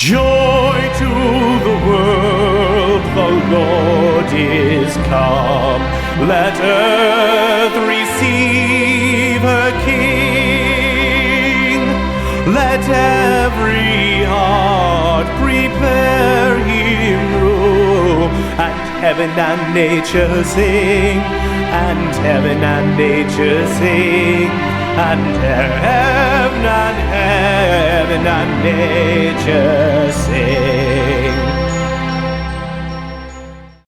Joy to the world, the Lord is come. Let earth receive her King. Let every heart prepare him room. And heaven and nature sing, and heaven and nature sing, and heaven and nature sing.